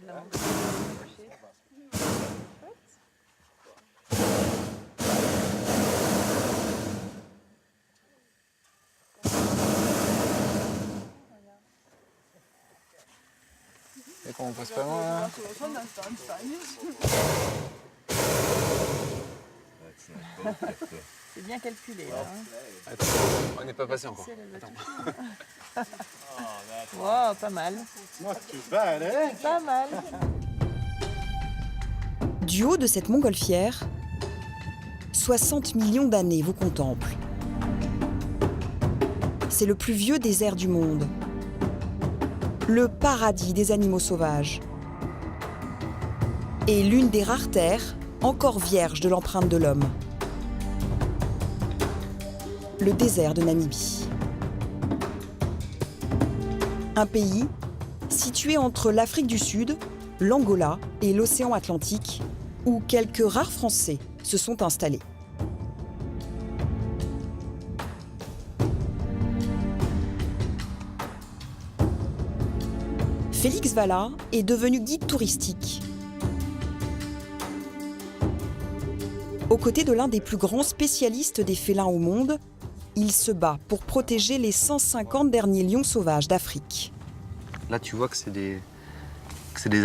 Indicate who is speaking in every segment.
Speaker 1: bois de la mangue.
Speaker 2: Et quand on passe pas loin là.
Speaker 1: C'est bien calculé. Hein.
Speaker 2: Attends, on n'est pas passé encore. Attends.
Speaker 1: Wow, pas mal. Pas mal.
Speaker 3: Du haut de cette montgolfière, 60 millions d'années vous contemplent. C'est le plus vieux désert du monde. Le paradis des animaux sauvages. Et l'une des rares terres encore vierges de l'empreinte de l'homme. Le désert de Namibie. Un pays situé entre l'Afrique du Sud, l'Angola et l'océan Atlantique, où quelques rares Français se sont installés. Félix Valla est devenu guide touristique. Aux côtés de l'un des plus grands spécialistes des félins au monde, il se bat pour protéger les 150 derniers lions sauvages d'Afrique.
Speaker 2: Là, tu vois que c'est des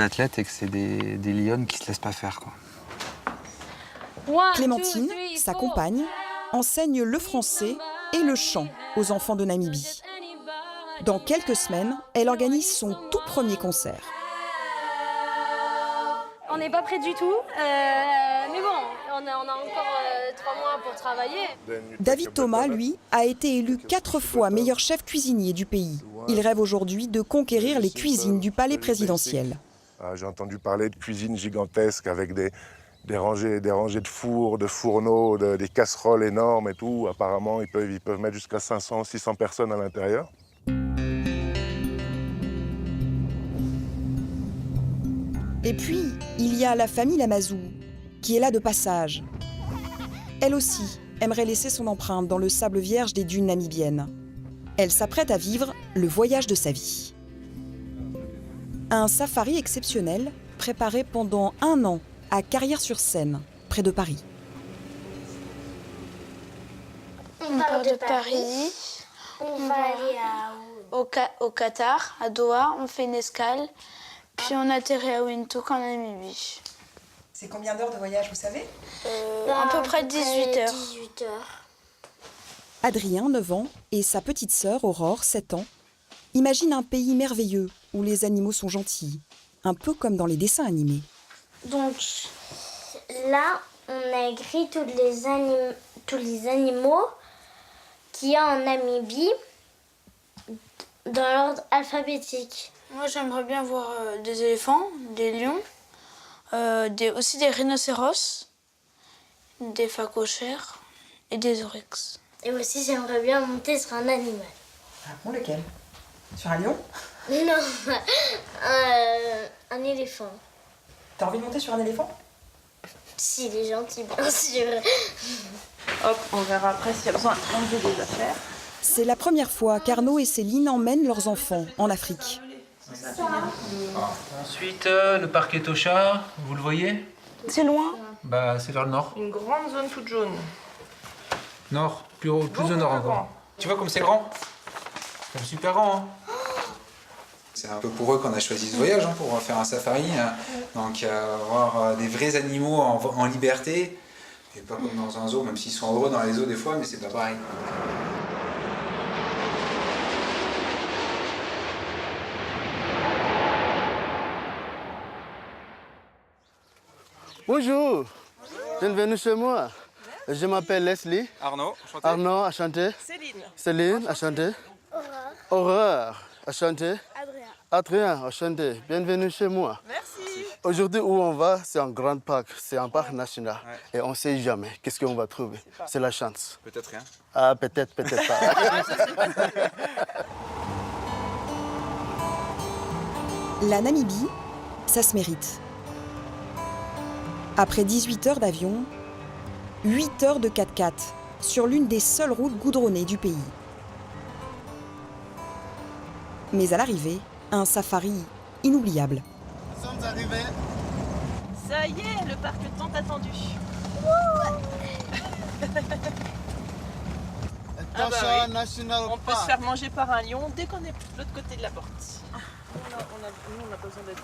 Speaker 2: athlètes et que c'est des lionnes qui se laissent pas faire, quoi.
Speaker 3: Clémentine, sa compagne, enseigne le français et le chant aux enfants de Namibie. Dans quelques semaines, elle organise son tout premier concert.
Speaker 4: On n'est pas prêt du tout, mais bon, on a encore 3 mois pour travailler.
Speaker 3: David Thomas, lui, a été élu 4 fois meilleur chef cuisinier du pays. Il rêve aujourd'hui de conquérir les cuisines du palais présidentiel.
Speaker 5: J'ai entendu parler de cuisines gigantesques avec des rangées de fours, de fourneaux, des casseroles énormes et tout. Apparemment, ils peuvent mettre jusqu'à 500, 600 personnes à l'intérieur.
Speaker 3: Et puis, il y a la famille Lamazou, qui est là de passage. Elle aussi aimerait laisser son empreinte dans le sable vierge des dunes namibiennes. Elle s'apprête à vivre le voyage de sa vie. Un safari exceptionnel préparé pendant 1 an à Carrières-sur-Seine, près de Paris.
Speaker 6: On part de Paris, on va aller au Qatar, à Doha, on fait une escale, puis on atterrit à Windhoek en Namibie.
Speaker 3: C'est combien d'heures de voyage, vous savez ?
Speaker 6: À peu près 18 heures.
Speaker 4: 18 heures.
Speaker 3: Adrien, 9 ans, et sa petite sœur, Aurore, 7 ans, imaginent un pays merveilleux où les animaux sont gentils, un peu comme dans les dessins animés.
Speaker 4: Donc là, on a écrit tous les animaux qu'il y a en Namibie dans l'ordre alphabétique.
Speaker 6: Moi, j'aimerais bien voir des éléphants, des lions, aussi des rhinocéros, des phacochères et des oryx.
Speaker 4: Et aussi, j'aimerais bien monter sur un animal.
Speaker 3: Ah bon, lequel ? Sur un lion ?
Speaker 4: Non, un éléphant.
Speaker 3: T'as envie de monter sur un éléphant ?
Speaker 4: S'il est gentil, bien sûr.
Speaker 1: Hop, on verra après s'il y a besoin d'enlever des affaires.
Speaker 3: C'est la première fois qu'Arnaud et Céline emmènent leurs enfants en Afrique.
Speaker 7: Ensuite, le parc Etosha, vous le voyez ?
Speaker 1: C'est loin.
Speaker 7: Bah, c'est vers le nord.
Speaker 1: Une grande zone toute jaune.
Speaker 7: Nord, plus au nord encore. Tu vois comme c'est grand ? C'est super grand, hein ?
Speaker 2: C'est un peu pour eux qu'on a choisi ce voyage, hein, pour faire un safari. Donc, avoir des vrais animaux en liberté. Et pas comme dans un zoo, même s'ils sont heureux dans les zoos des fois, mais c'est pas pareil.
Speaker 8: Bonjour, bienvenue chez moi. Je m'appelle Leslie.
Speaker 2: Arnaud, enchanté.
Speaker 8: Arnaud, enchanté.
Speaker 1: Céline.
Speaker 8: Céline, enchanté. Aurore, enchanté. Adrien, enchanté. Bienvenue chez moi.
Speaker 1: Merci.
Speaker 8: Aujourd'hui, où on va, c'est un grand parc, c'est un parc national. Ouais. Et on ne sait jamais qu'est-ce qu'on va trouver. C'est la chance.
Speaker 2: Peut-être rien.
Speaker 8: Ah, peut-être pas.
Speaker 3: La Namibie, ça se mérite. Après 18 heures d'avion, 8 heures de 4x4 sur l'une des seules routes goudronnées du pays. Mais à l'arrivée, un safari inoubliable.
Speaker 8: Nous sommes arrivés.
Speaker 1: Ça y est, le parc tant attendu.
Speaker 8: Etosha National
Speaker 1: On peut se faire manger par un lion dès qu'on est de l'autre côté de la porte. Nous, on a besoin d'être...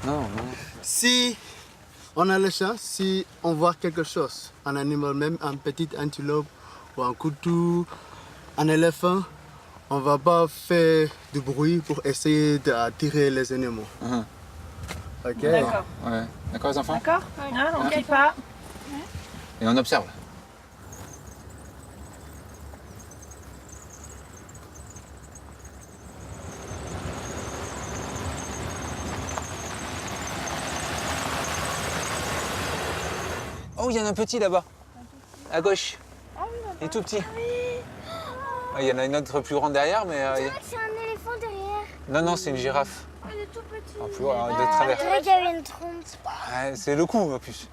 Speaker 2: Non, non.
Speaker 8: Si on a la chance, si on voit quelque chose, un animal, même un petit antilope ou un couteau, un éléphant, on va pas faire du bruit pour essayer d'attirer les animaux. Ok.
Speaker 1: D'accord.
Speaker 2: Ouais. D'accord les enfants?
Speaker 1: D'accord. On ne crie pas.
Speaker 2: Et on observe. Oh, il y en a un petit là-bas, à gauche. Il est tout petit. Il y en a une autre plus grande derrière, mais...
Speaker 9: C'est un éléphant derrière.
Speaker 2: Non, non, c'est une girafe.
Speaker 9: Il est tout petit.
Speaker 2: En plus, de travers.
Speaker 9: Je dirais qu'il y avait une trompe.
Speaker 2: Ouais, c'est le cou en plus.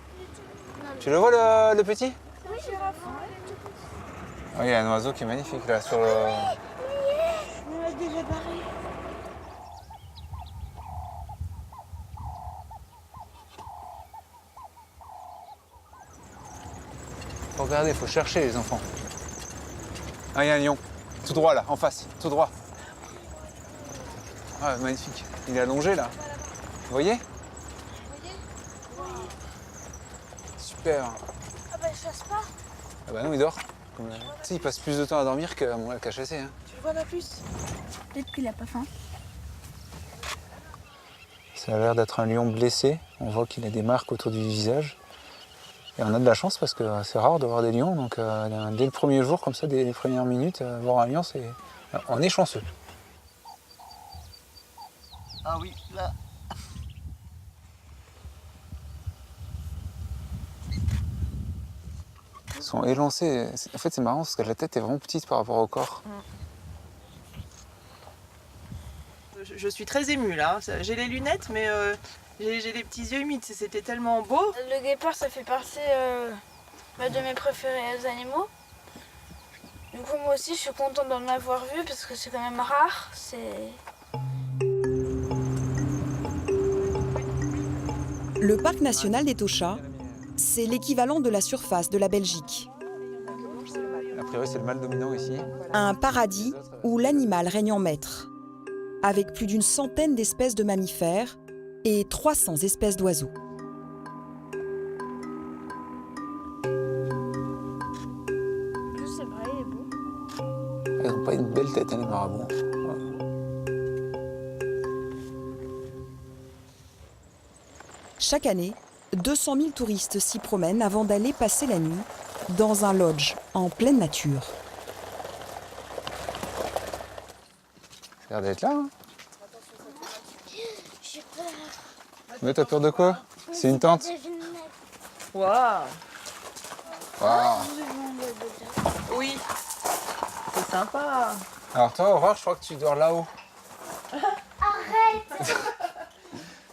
Speaker 2: Tu le vois le petit?
Speaker 9: Oui, girafe. Il est tout petit.
Speaker 2: Oh, il y a un oiseau qui est magnifique là sur le...
Speaker 9: Il est déjà barré.
Speaker 2: Faut regarder, il faut chercher les enfants. Ah, il y a un lion. Tout droit là, en face, tout droit. Ah, magnifique. Il est allongé là. Vous voyez? Super.
Speaker 9: Ah bah, je chasse pas.
Speaker 2: Ah bah non, il dort. Tu sais, il passe plus de temps à dormir qu'à chasser. Hein.
Speaker 1: Tu le vois pas plus?
Speaker 9: Peut-être qu'il a pas faim.
Speaker 2: Ça a l'air d'être un lion blessé. On voit qu'il a des marques autour du visage. Et on a de la chance parce que c'est rare de voir des lions. Donc dès le premier jour, comme ça, dès les premières minutes, voir un lion, on est chanceux.
Speaker 8: Ah oui, là.
Speaker 2: Ils sont élancés. En fait, c'est marrant parce que la tête est vraiment petite par rapport au corps.
Speaker 1: Je suis très émue là. J'ai les lunettes, mais j'ai les petits yeux humides. C'était tellement beau.
Speaker 6: Le guépard, ça fait partie de mes préférés animaux. Du coup, moi aussi, je suis contente d'en avoir vu parce que c'est quand même rare.
Speaker 3: Le parc national d'Etosha, c'est l'équivalent de la surface de la Belgique.
Speaker 2: A priori, c'est le mâle dominant ici.
Speaker 3: Un paradis où l'animal règne en maître, avec plus d'une centaine d'espèces de mammifères et 300 espèces d'oiseaux.
Speaker 6: C'est vrai, il est beau.
Speaker 2: Ils n'ont pas une belle tête, hein, les marabouts.
Speaker 3: Chaque année, 200 000 touristes s'y promènent avant d'aller passer la nuit dans un lodge en pleine nature.
Speaker 2: Ça a l'air d'être là. Hein.
Speaker 9: J'ai peur.
Speaker 2: Mais t'as peur de quoi? C'est une tente.
Speaker 1: Waouh.
Speaker 2: Wow.
Speaker 1: Oui. C'est sympa.
Speaker 2: Alors toi, Aurore, je crois que tu dors là-haut.
Speaker 9: Arrête.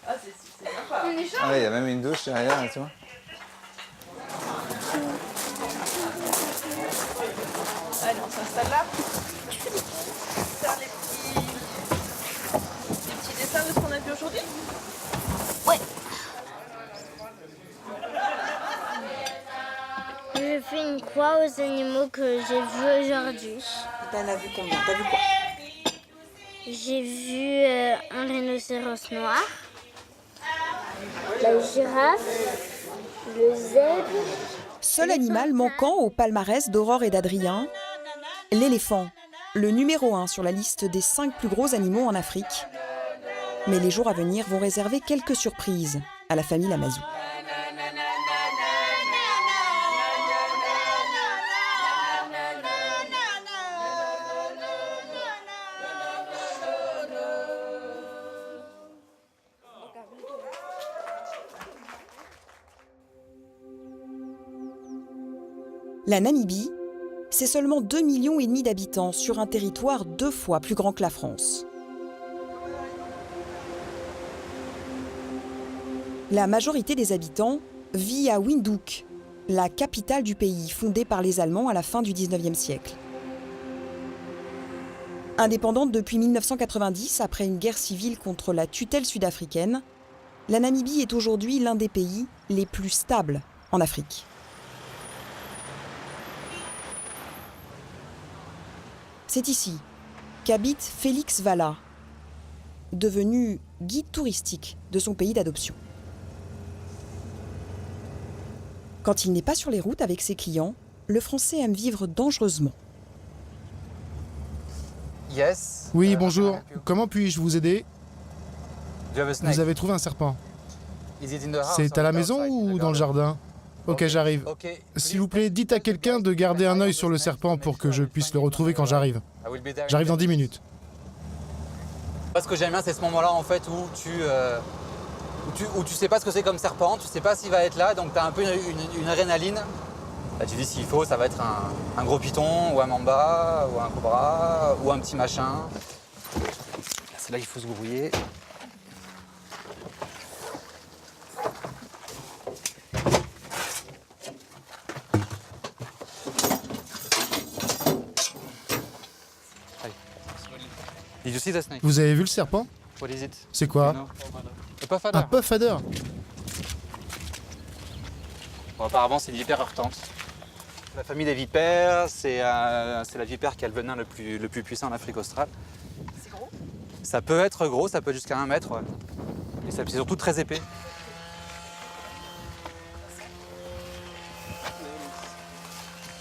Speaker 1: Ah, c'est sympa.
Speaker 2: Ah, il y a même une douche derrière, tu vois.
Speaker 1: Allez, on s'installe là. Faire les petits dessins de ce qu'on a vu aujourd'hui.
Speaker 9: Je fais une croix aux animaux que j'ai vus aujourd'hui.
Speaker 1: T'en as vu combien? T'as vu quoi?
Speaker 9: J'ai vu un rhinocéros noir, la girafe, le zèbre.
Speaker 3: Seul animal manquant au palmarès d'Aurore et d'Adrien, l'éléphant, le numéro 1 sur la liste des 5 plus gros animaux en Afrique. Mais les jours à venir vont réserver quelques surprises à la famille Lamazou. La Namibie, c'est seulement 2,5 millions d'habitants sur un territoire 2 fois plus grand que la France. La majorité des habitants vit à Windhoek, la capitale du pays, fondée par les Allemands à la fin du XIXe siècle. Indépendante depuis 1990, après une guerre civile contre la tutelle sud-africaine, la Namibie est aujourd'hui l'un des pays les plus stables en Afrique. C'est ici qu'habite Félix Vala, devenu guide touristique de son pays d'adoption. Quand il n'est pas sur les routes avec ses clients, le Français aime vivre dangereusement.
Speaker 10: Oui, bonjour. Comment puis-je vous aider? Vous avez trouvé un serpent. C'est à la maison ou dans le jardin? Ok, j'arrive. S'il vous plaît, dites à quelqu'un de garder un œil sur le serpent pour que je puisse le retrouver quand j'arrive. J'arrive dans 10 minutes.
Speaker 11: Ce que j'aime bien, c'est ce moment-là en fait où tu sais pas ce que c'est comme serpent, tu sais pas s'il va être là, donc tu as un peu une adrénaline. Là, tu dis s'il faut, ça va être un gros python, ou un mamba, ou un cobra, ou un petit machin. C'est là qu'il faut se grouiller. Did you see the snake?
Speaker 10: Vous avez vu le serpent?
Speaker 11: What is it?
Speaker 10: C'est quoi?
Speaker 11: A puff adder.
Speaker 10: Un puff adder.
Speaker 11: Bon, apparemment, c'est une vipère heurtante. La famille des vipères, c'est la vipère qui a le venin le plus puissant en Afrique australe.
Speaker 1: C'est gros?
Speaker 11: Ça peut être gros, ça peut être jusqu'à 1 mètre. Ouais. Et c'est surtout très épais.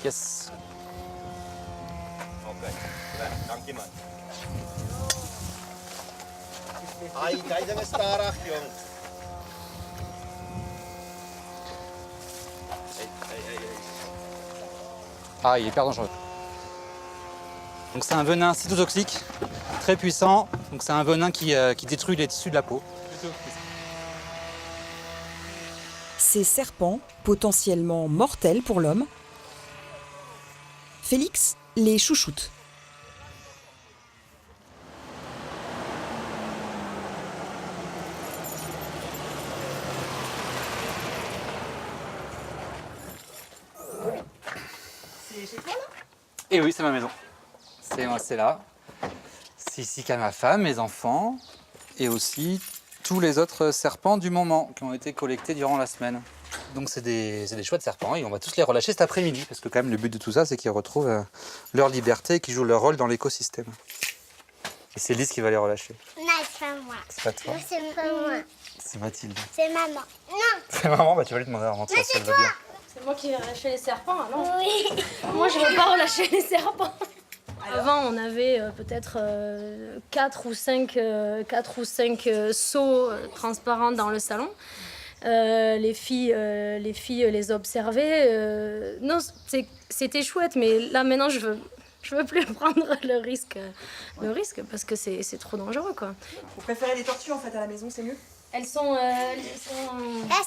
Speaker 11: Yes. Ah, il est hyper dangereux. Donc c'est un venin cytotoxique, très puissant. Donc c'est un venin qui détruit les tissus de la peau.
Speaker 3: Ces serpents, potentiellement mortels pour l'homme, Félix les chouchoute.
Speaker 1: C'est chez toi là?
Speaker 11: Et oui, c'est ma maison. C'est là. C'est ici qu'il y a ma femme, mes enfants, et aussi tous les autres serpents du moment qui ont été collectés durant la semaine. Donc c'est des chouettes serpents et on va tous les relâcher cet après-midi parce que quand même le but de tout ça c'est qu'ils retrouvent leur liberté et qu'ils jouent leur rôle dans l'écosystème. Et c'est Lise qui va les relâcher.
Speaker 9: Non, c'est pas moi.
Speaker 11: C'est pas toi.
Speaker 9: C'est pas moi.
Speaker 11: C'est Mathilde.
Speaker 9: C'est maman. Non.
Speaker 11: C'est maman, bah tu vas lui demander à rentrer si elle veut bien.
Speaker 4: C'est moi qui vais relâcher les serpents, non?
Speaker 9: Oui.
Speaker 4: Moi, je veux pas relâcher les serpents. Avant, on avait peut-être 4 ou 5 seaux transparents dans le salon. Les filles les observaient. Non, c'était chouette, mais là maintenant, je veux plus prendre le risque parce que c'est trop dangereux, quoi.
Speaker 1: Vous préférez les tortues en fait à la maison, c'est mieux?
Speaker 4: Elles sont.
Speaker 9: Là,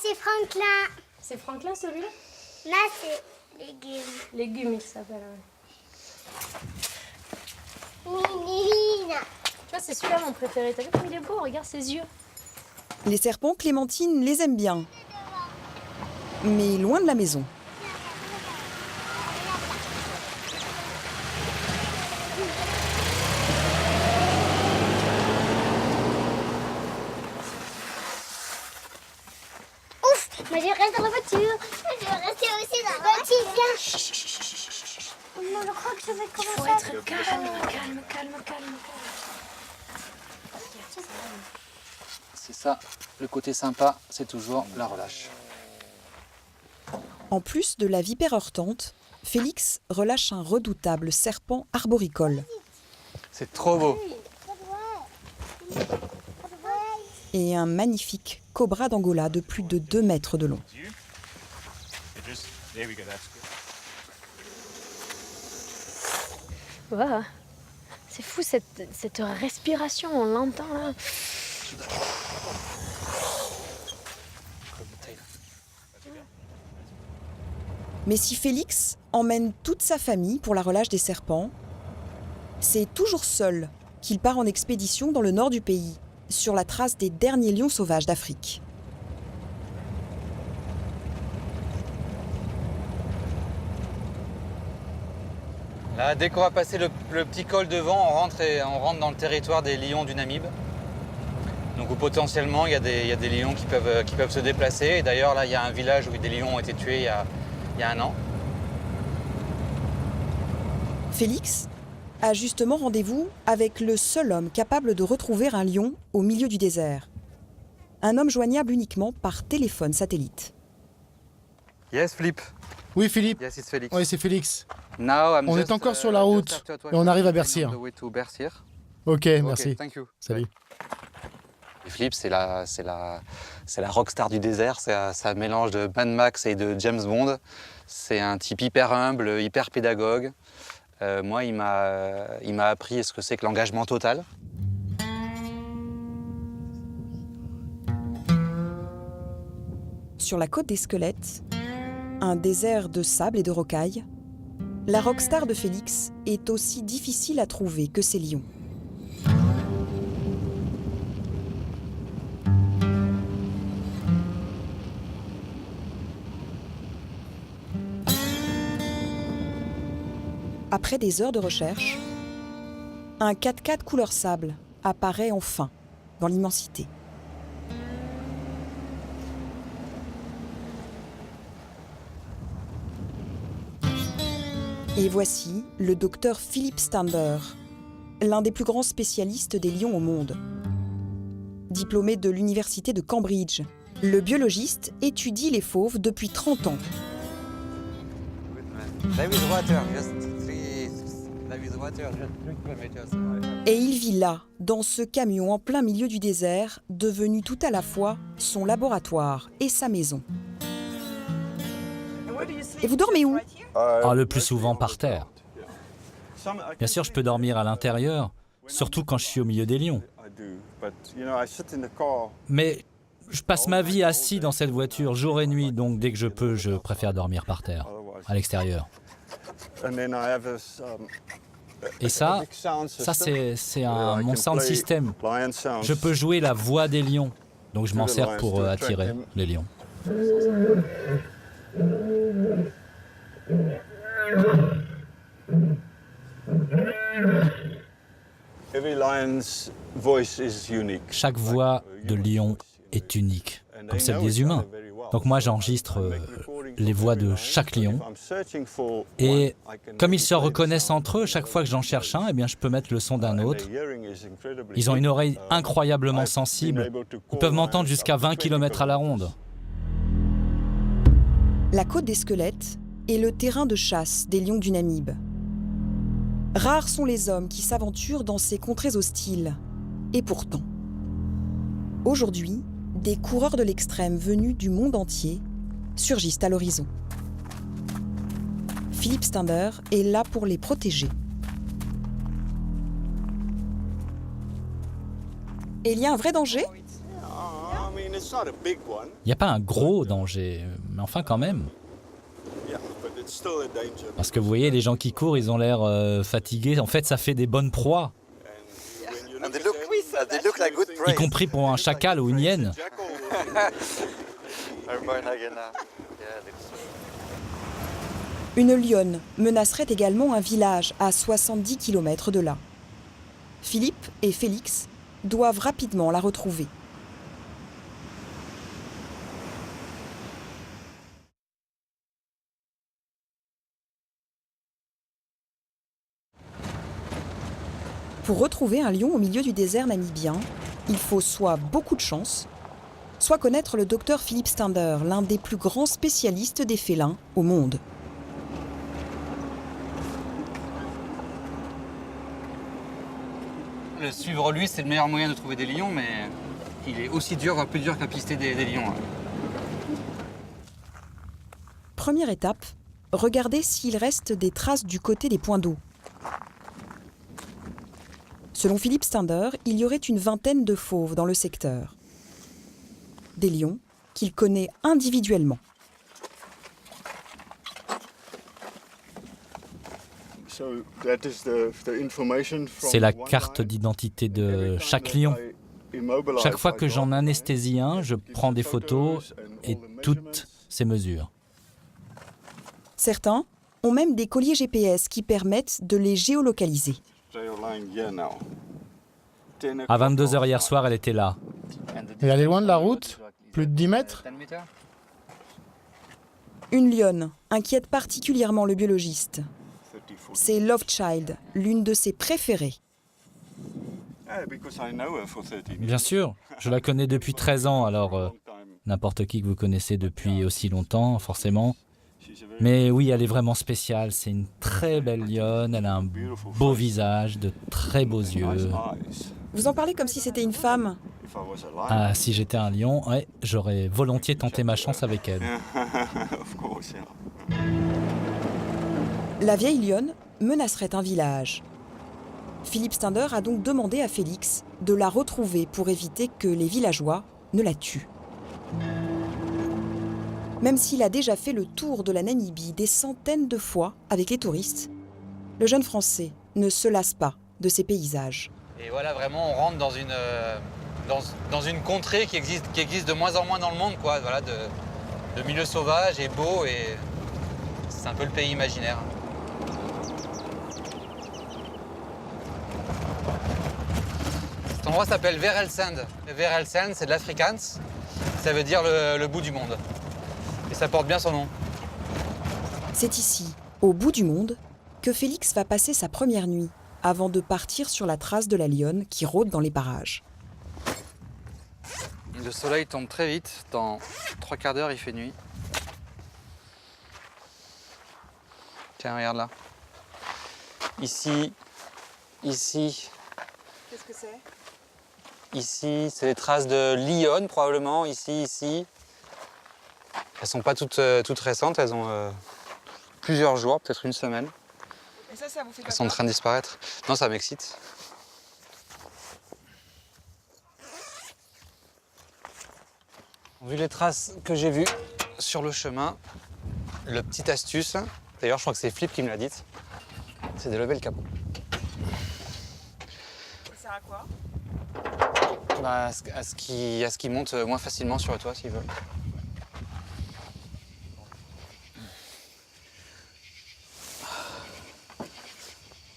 Speaker 9: c'est Franklin.
Speaker 4: C'est Franklin celui-là?
Speaker 9: Là, c'est légumes.
Speaker 4: Légumes, il s'appelle.
Speaker 9: Nina.
Speaker 4: Tu vois, c'est celui-là mon préféré. T'as vu comme il est beau? Regarde ses yeux.
Speaker 3: Les serpents, Clémentine les aime bien, mais loin de la maison.
Speaker 9: Ouf, moi je reste dans la voiture. Je vais rester aussi dans la voiture. Viens. Non, je crois que je vais commencer à
Speaker 4: Être calme.
Speaker 11: C'est ça, le côté sympa, c'est toujours la relâche.
Speaker 3: En plus de la vipère heurtante, Félix relâche un redoutable serpent arboricole
Speaker 11: C'est trop beau.
Speaker 3: et un magnifique cobra d'Angola de plus de 2 mètres de long.
Speaker 4: Wow. C'est fou cette respiration, on l'entend là.
Speaker 3: Mais si Félix emmène toute sa famille pour la relâche des serpents, c'est toujours seul qu'il part en expédition dans le nord du pays, sur la trace des derniers lions sauvages d'Afrique.
Speaker 11: Là, dès qu'on va passer le petit col devant, on rentre dans le territoire des lions du Namib. Donc où potentiellement il y a des lions qui peuvent se déplacer. Et d'ailleurs là il y a un village où des lions ont été tués il y a 1 an.
Speaker 3: Félix a justement rendez-vous avec le seul homme capable de retrouver un lion au milieu du désert. Un homme joignable uniquement par téléphone satellite.
Speaker 11: Yes, Philippe.
Speaker 10: Oui, Philippe.
Speaker 11: Yes, it's Félix.
Speaker 10: Oui, c'est Félix.
Speaker 11: Now,
Speaker 10: on est encore sur la route et on arrive à Bercir. Ok, merci.
Speaker 11: Thank you.
Speaker 10: Salut.
Speaker 11: Et Philippe, c'est la rockstar du désert. C'est un mélange de Mad Max et de James Bond. C'est un type hyper humble, hyper pédagogue. Moi, il m'a appris ce que c'est que l'engagement total.
Speaker 3: Sur la côte des Squelettes, un désert de sable et de rocailles, la rockstar de Félix est aussi difficile à trouver que ses lions. Après des heures de recherche, un 4x4 couleur sable apparaît enfin dans l'immensité. Et voici le docteur Philippe Stander, l'un des plus grands spécialistes des lions au monde. Diplômé de l'université de Cambridge, le biologiste étudie les fauves depuis 30 ans. Et il vit là, dans ce camion en plein milieu du désert, devenu tout à la fois son laboratoire et sa maison. Et vous dormez où ?
Speaker 12: Le plus souvent par terre. Bien sûr, je peux dormir à l'intérieur, surtout quand je suis au milieu des lions. Mais je passe ma vie assis dans cette voiture jour et nuit, donc dès que je peux, je préfère dormir par terre, à l'extérieur. Et ça c'est mon sound system. Je peux jouer la voix des lions, donc je m'en sers pour attirer les lions. Chaque voix de lion est unique, comme celle des humains. Donc moi j'enregistre les voix de chaque lion. Et comme ils se reconnaissent entre eux, chaque fois que j'en cherche un, eh bien, je peux mettre le son d'un autre. Ils ont une oreille incroyablement sensible. Ils peuvent m'entendre jusqu'à 20 km à la ronde.
Speaker 3: La côte des Squelettes est le terrain de chasse des lions du Namib. Rares sont les hommes qui s'aventurent dans ces contrées hostiles. Et pourtant, aujourd'hui, des coureurs de l'extrême venus du monde entier surgissent à l'horizon. Philippe Stander est là pour les protéger. Et il y a un vrai danger ?
Speaker 12: Il n'y a pas un gros danger, mais enfin quand même. Parce que vous voyez, les gens qui courent, ils ont l'air fatigués. En fait, ça fait des bonnes proies. Y compris pour un chacal ou une hyène.
Speaker 3: Une lionne menacerait également un village à 70 km de là. Philippe et Félix doivent rapidement la retrouver. Pour retrouver un lion au milieu du désert namibien, il faut soit beaucoup de chance, soit connaître le docteur Philippe Stander, l'un des plus grands spécialistes des félins au monde.
Speaker 11: Le suivre lui, c'est le meilleur moyen de trouver des lions, mais il est aussi dur, voire plus dur qu'à pister des lions.
Speaker 3: Première étape, regardez s'il reste des traces du côté des points d'eau. Selon Philippe Stander, il y aurait une vingtaine de fauves dans le secteur. Des lions qu'il connaît individuellement.
Speaker 12: C'est la carte d'identité de chaque lion. Chaque fois que j'en anesthésie un, je prends des photos et toutes ces mesures.
Speaker 3: Certains ont même des colliers GPS qui permettent de les géolocaliser.
Speaker 12: À 22h hier soir, elle était là.
Speaker 10: Et elle est loin de la route? Plus de 10 mètres?
Speaker 3: Une lionne inquiète particulièrement le biologiste. C'est Love Child, l'une de ses préférées.
Speaker 12: Bien sûr, je la connais depuis 13 ans, alors n'importe qui que vous connaissez depuis aussi longtemps, forcément. Mais oui, elle est vraiment spéciale. C'est une très belle lionne, elle a un beau visage, de très beaux yeux.
Speaker 3: Vous en parlez comme si c'était une femme.
Speaker 12: Ah, si j'étais un lion, ouais, j'aurais volontiers tenté ma chance avec elle.
Speaker 3: La vieille lionne menacerait un village. Philippe Stender a donc demandé à Félix de la retrouver pour éviter que les villageois ne la tuent. Même s'il a déjà fait le tour de la Namibie des centaines de fois avec les touristes, le jeune Français ne se lasse pas de ces paysages.
Speaker 11: Et voilà, vraiment, on rentre dans une contrée qui existe de moins en moins dans le monde, quoi. Voilà, de milieu sauvage et beau, et c'est un peu le pays imaginaire. Cet endroit s'appelle Verelsand. Verelsand, c'est de l'Afrikaans, ça veut dire le bout du monde. Et ça porte bien son nom.
Speaker 3: C'est ici, au bout du monde, que Félix va passer sa première nuit, avant de partir sur la trace de la lionne qui rôde dans les parages.
Speaker 11: Le soleil tombe très vite, dans 3 quarts d'heure il fait nuit. Tiens, regarde là. Ici.
Speaker 1: Qu'est-ce que c'est?
Speaker 11: Ici, c'est les traces de lionnes probablement, ici. Elles sont pas toutes récentes, elles ont plusieurs jours, peut-être une semaine.
Speaker 1: Et ça vous fait pas
Speaker 11: Elles sont en train de disparaître. Non, ça m'excite. Vu les traces que j'ai vues sur le chemin, le petite astuce, d'ailleurs je crois que c'est Flip qui me l'a dite, c'est de lever le capot.
Speaker 1: Ça sert à quoi?
Speaker 11: Bah, à ce qui monte moins facilement sur le toit s'ils veulent.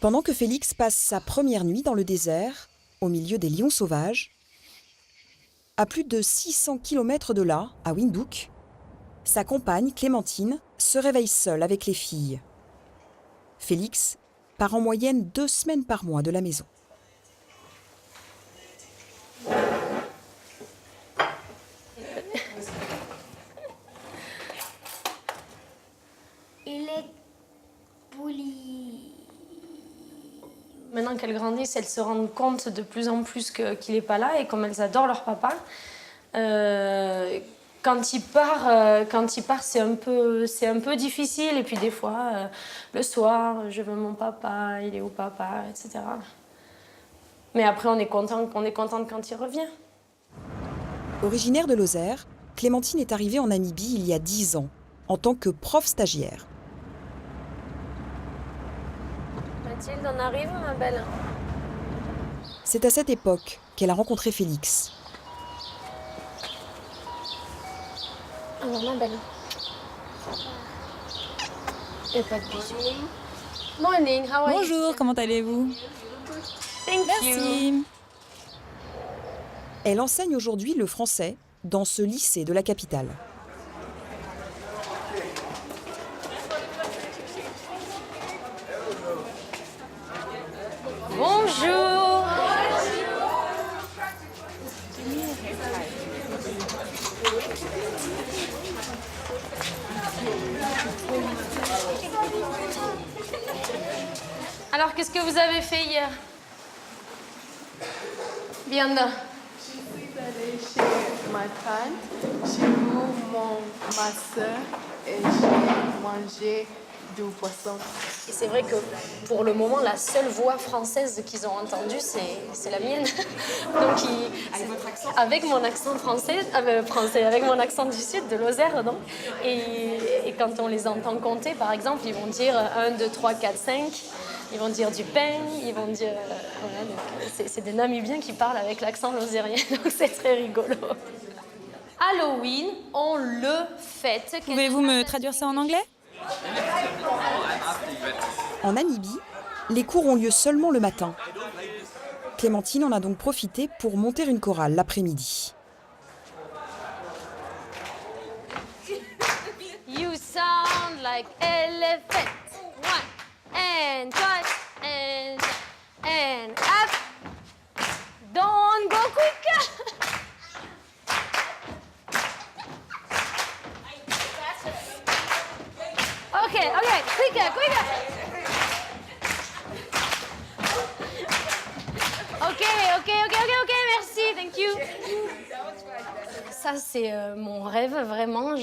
Speaker 3: Pendant que Félix passe sa première nuit dans le désert, au milieu des lions sauvages, à plus de 600 km de là, à Windhoek, sa compagne, Clémentine, se réveille seule avec les filles. Félix part en moyenne 2 semaines par mois de la maison.
Speaker 9: Il est poli.
Speaker 4: Maintenant qu'elles grandissent, elles se rendent compte de plus en plus qu'il n'est pas là, et comme elles adorent leur papa, quand il part, c'est un peu difficile. Et puis des fois, le soir, je veux mon papa, il est où papa, etc. Mais après, on est contente quand il revient.
Speaker 3: Originaire de Lozère, Clémentine est arrivée en Namibie il y a 10 ans, en tant que prof stagiaire.
Speaker 4: Mathilde, on arrive, ma belle?
Speaker 3: C'est à cette époque qu'elle a rencontré Félix.
Speaker 4: Alors, ma belle. Et pas de bisous. Morning, how are you?
Speaker 13: Bonjour, comment allez-vous? Merci.
Speaker 3: Elle enseigne aujourd'hui le français dans ce lycée de la capitale.
Speaker 4: Bonjour. Alors, qu'est-ce que vous avez fait hier? Vianda.
Speaker 14: Je suis allée chez ma tante, chez ma soeur, et j'ai mangé du poisson.
Speaker 4: Et c'est vrai que pour le moment, la seule voix française qu'ils ont entendue, c'est la mienne. Donc, avec votre accent? Avec mon accent français, avec mon accent du sud, de Lozère, donc. Et quand on les entend compter, par exemple, ils vont dire 1, 2, 3, 4, 5. Ils vont dire du pain, ils vont dire... voilà, c'est des Namibiens qui parlent avec l'accent lozérien, donc c'est très rigolo. Halloween, on le fête.
Speaker 13: Pouvez-vous me traduire ça en anglais?
Speaker 3: En Namibie, les cours ont lieu seulement le matin. Clémentine en a donc profité pour monter une chorale l'après-midi.
Speaker 4: You sound like elephant. One and twice and up. Don't go quicker. Okay, quicker. Ok, merci, thank you. Ça, c'est mon rêve, vraiment.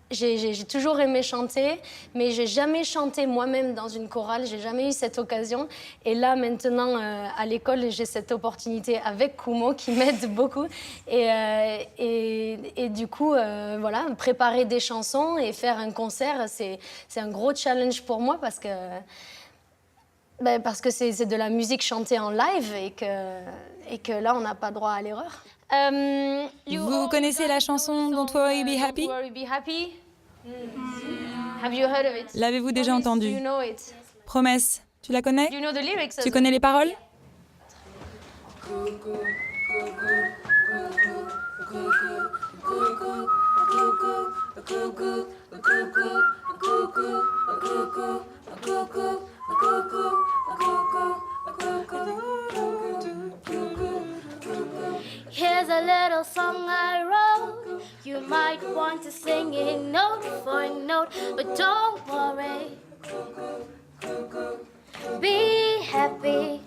Speaker 4: J'ai toujours aimé chanter, mais j'ai jamais chanté moi-même dans une chorale, j'ai jamais eu cette occasion. Et là, maintenant, à l'école, j'ai cette opportunité avec Kumo qui m'aide beaucoup. Et du coup, voilà, préparer des chansons et faire un concert, c'est un gros challenge pour moi parce que c'est de la musique chantée en live et que là, on n'a pas droit à l'erreur.
Speaker 13: Vous connaissez la chanson Don't Worry Be Happy?
Speaker 4: Have you heard of it?
Speaker 13: L'avez-vous déjà entendue?
Speaker 4: Do you know it?
Speaker 13: Promesse, tu la connais?
Speaker 4: Do you know the lyrics?
Speaker 13: Tu connais les paroles?
Speaker 9: Here's a little song I wrote. You might want to sing it note for note, but don't worry. Be happy.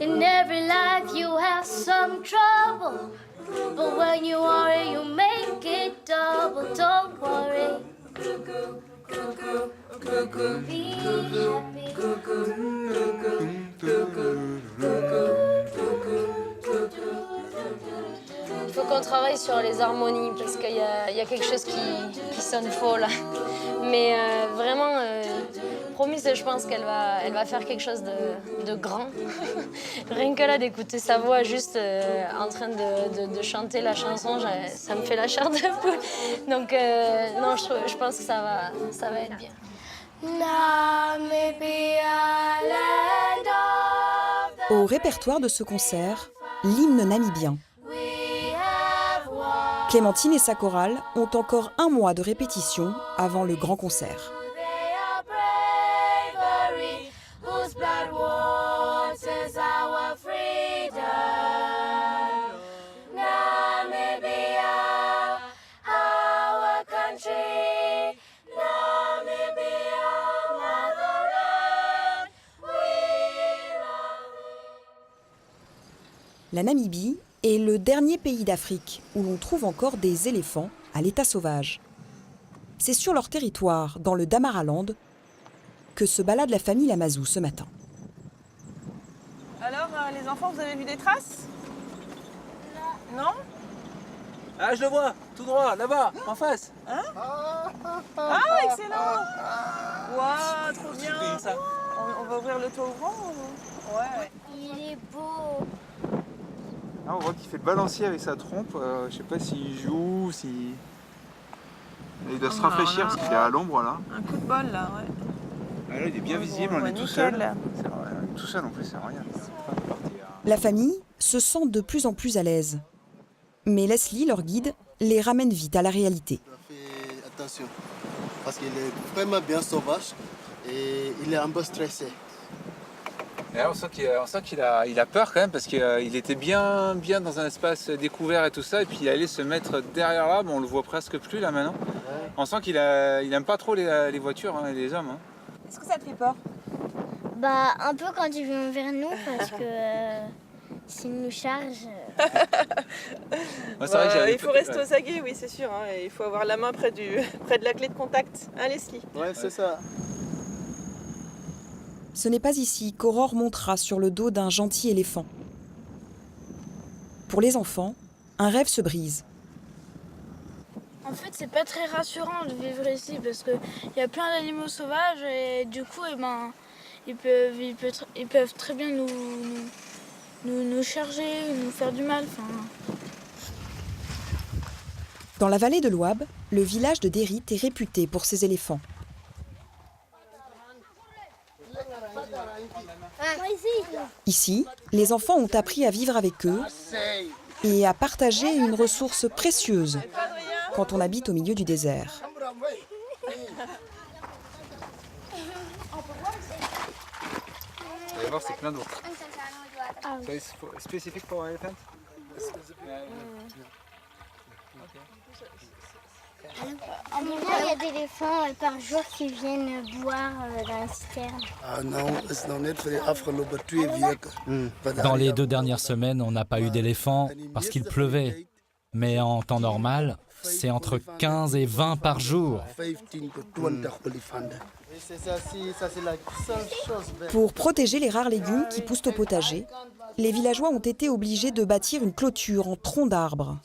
Speaker 9: In every life you have some trouble, but when you worry you make it double. Don't worry. Be happy.
Speaker 4: Il faut qu'on travaille sur les harmonies parce qu'il y a quelque chose qui sonne faux là. Mais vraiment, promis, je pense qu'elle va faire quelque chose de grand. Rien que là, d'écouter sa voix juste en train de chanter la chanson, ça me fait la chair de poule. Donc non, je pense que ça va être bien.
Speaker 3: Au répertoire de ce concert, l'hymne namibien. Clémentine et sa chorale ont encore 1 mois de répétition avant le grand concert. La Namibie est le dernier pays d'Afrique où l'on trouve encore des éléphants à l'état sauvage. C'est sur leur territoire, dans le Damaraland, que se balade la famille Lamazou ce matin.
Speaker 1: Alors, les enfants, vous avez vu des traces? Non.
Speaker 7: Ah, je le vois, tout droit, là-bas, en face.
Speaker 1: Hein? Ah, excellent! Waouh, trop bien! On va ouvrir le toit ouvrant ou... Ouais.
Speaker 6: Il est beau.
Speaker 2: Là, on voit qu'il fait le balancier avec sa trompe. Je sais pas s'il joue, si... Il doit se rafraîchir parce qu'il est à l'ombre là.
Speaker 1: Un coup de bol là, ouais.
Speaker 2: Ah, là, il est bien visible, on est tout seul. Tout seul en plus, c'est rien.
Speaker 3: La famille se sent de plus en plus à l'aise. Mais Leslie, leur guide, les ramène vite à la réalité.
Speaker 8: Fais attention, parce qu'il est vraiment bien sauvage et il est un peu stressé.
Speaker 2: Et là, on sent qu'il a peur quand même parce qu'il était bien dans un espace découvert et tout ça, et puis il allait se mettre derrière là, on le voit presque plus là maintenant. Ouais. On sent qu'il aime pas trop les voitures et les hommes. Hein.
Speaker 1: Est-ce que ça te fait peur?
Speaker 9: Bah, un peu quand il vient vers nous, parce que s'il nous charge...
Speaker 1: il faut rester aux aguets, oui, c'est sûr. Hein, et il faut avoir la main près de la clé de contact. Hein, Leslie?
Speaker 8: Ouais, c'est ça.
Speaker 3: Ce n'est pas ici qu'Aurore montera sur le dos d'un gentil éléphant. Pour les enfants, un rêve se brise.
Speaker 6: En fait, c'est pas très rassurant de vivre ici parce qu'il y a plein d'animaux sauvages et du coup, ils peuvent très bien nous charger, nous faire du mal.
Speaker 3: Dans la vallée de l'Ouab, le village de Derit est réputé pour ses éléphants. Ici, les enfants ont appris à vivre avec eux et à partager une ressource précieuse quand on habite au milieu du désert.
Speaker 2: Vous allez voir, c'est plein d'eau. C'est spécifique pour un éléphant?
Speaker 9: Combien il y a d'éléphants par jour qui viennent boire dans la citerne?
Speaker 12: Dans les 2 dernières semaines, on n'a pas eu d'éléphants parce qu'il pleuvait. Mais en temps normal, c'est entre 15 et 20 par jour.
Speaker 3: Pour protéger les rares légumes qui poussent au potager, les villageois ont été obligés de bâtir une clôture en troncs d'arbres.